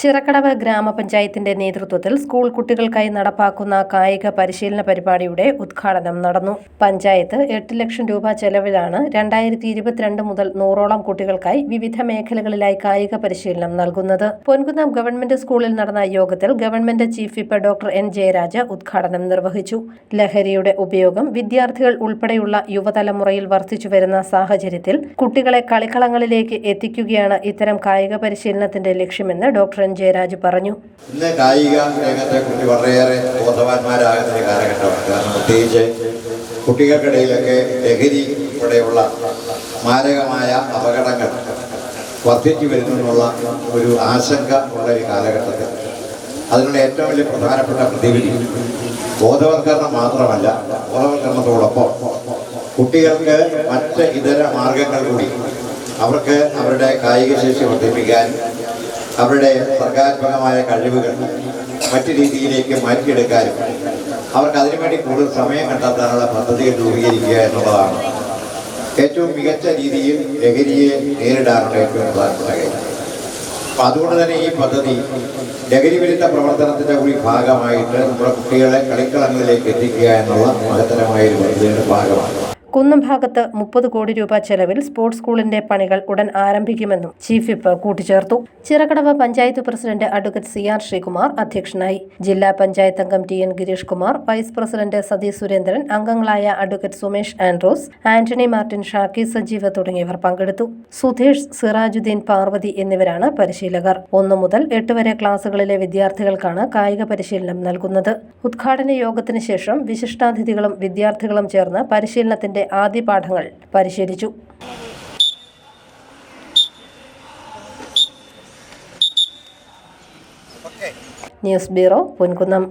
ചിറക്കടവ് ഗ്രാമപഞ്ചായത്തിന്റെ നേതൃത്വത്തിൽ സ്കൂൾ കുട്ടികൾക്കായി നടപ്പാക്കുന്ന കായിക പരിശീലന പരിപാടിയുടെ ഉദ്ഘാടനം നടന്നു. പഞ്ചായത്ത് 8 ലക്ഷം രൂപ ചെലവിലാണ് 2022 മുതൽ 100ഓളം കുട്ടികൾക്കായി വിവിധ മേഖലകളിലായി കായിക പരിശീലനം നൽകുന്നത്. പൊൻകുന്നം ഗവൺമെന്റ് സ്കൂളിൽ നടന്ന യോഗത്തിൽ government chief whip doctor N Jayaraja ഉദ്ഘാടനം നിർവഹിച്ചു. ലഹരിയുടെ ഉപയോഗം വിദ്യാർത്ഥികൾ ഉൾപ്പെടെയുള്ള യുവതലമുറയിൽ വർദ്ധിച്ചുവരുന്ന സാഹചര്യത്തിൽ കുട്ടികളെ കളിക്കളങ്ങളിലേക്ക് എത്തിക്കുകയാണ് ഇത്തരം കായിക പരിശീലനത്തിന്റെ ലക്ഷ്യമെന്ന് ഡോക്ടർ ജയരാജ് പറഞ്ഞു. ഇന്ന് കായിക രംഗത്തെക്കുറിച്ച് വളരെയേറെ ബോധവാന്മാരാകുന്ന ഒരു കാലഘട്ടമാണ്. കാരണം പ്രത്യേകിച്ച് കുട്ടികൾക്കിടയിലൊക്കെ ലഹരി ഉൾപ്പെടെയുള്ള മാരകമായ അപകടങ്ങൾ വർദ്ധിച്ചു വരുന്നതിനുള്ള ഒരു ആശങ്ക ഉള്ള ഒരു കാലഘട്ടത്തിൽ അതിനുള്ള ഏറ്റവും വലിയ പ്രധാനപ്പെട്ട പ്രതിവിധി ബോധവൽക്കരണം മാത്രമല്ല, ബോധവൽക്കരണത്തോടൊപ്പം കുട്ടികൾക്ക് മറ്റ് ഇതര മാർഗങ്ങൾ കൂടി അവർക്ക് അവരുടെ കായിക ശേഷി വർദ്ധിപ്പിക്കാൻ അവരുടെ സർഗാത്മകമായ കഴിവുകൾ മറ്റു രീതിയിലേക്ക് മാറ്റിയെടുക്കാനും അവർക്ക് അതിനുവേണ്ടി കൂടുതൽ സമയം കണ്ടെത്താനുള്ള പദ്ധതികൾ രൂപീകരിക്കുക എന്നുള്ളതാണ് ഏറ്റവും മികച്ച രീതിയിൽ ലഹരിയെ നേരിടാനുള്ള ഏറ്റവും പ്രധാനപ്പെട്ട കാര്യം. അപ്പം അതുകൊണ്ട് തന്നെ ഈ പദ്ധതി ലഹരി വിരുദ്ധ പ്രവർത്തനത്തിൻ്റെ കൂടി ഭാഗമായിട്ട് നമ്മുടെ കുട്ടികളെ കളിക്കളങ്ങളിലേക്ക് എത്തിക്കുക എന്നുള്ള മഹത്തരമായ ഒരു പദ്ധതിയുടെ ഭാഗമാണ്. കുന്നം ഭാഗത്ത് 30 കോടി രൂപ ചെലവിൽ സ്പോർട്സ് സ്കൂളിന്റെ പണികൾ ഉടൻ ആരംഭിക്കുമെന്നും ചീഫ് വിപ്പ് കൂട്ടിച്ചേർത്തു. Chirakkadavu panchayat president advocate CR Sreekumar അധ്യക്ഷനായി. ജില്ലാ പഞ്ചായത്ത് അംഗം TN Gireesh Kumar, vice president Sathi Surendran, അംഗങ്ങളായ അഡ്വക്കേറ്റ് സുമേഷ് ആൻഡ്രോസ്, ആന്റണി മാർട്ടിൻ, ഷാക്കി സജീവ് തുടങ്ങിയവർ പങ്കെടുത്തു. സുധേഷ്, സിറാജുദ്ദീൻ, പാർവതി എന്നിവരാണ് പരിശീലകർ. 1 മുതൽ 8 വരെ ക്ലാസുകളിലെ വിദ്യാർത്ഥികൾക്കാണ് കായിക പരിശീലനം നൽകുന്നത്. ഉദ്ഘാടന യോഗത്തിന് ശേഷം വിശിഷ്ടാതിഥികളും വിദ്യാർത്ഥികളും ചേർന്ന് പരിശീലനത്തിന്റെ ആദ്യ പാഠങ്ങൾ പരിശീലിച്ചു. News bureau, Ponkunnam.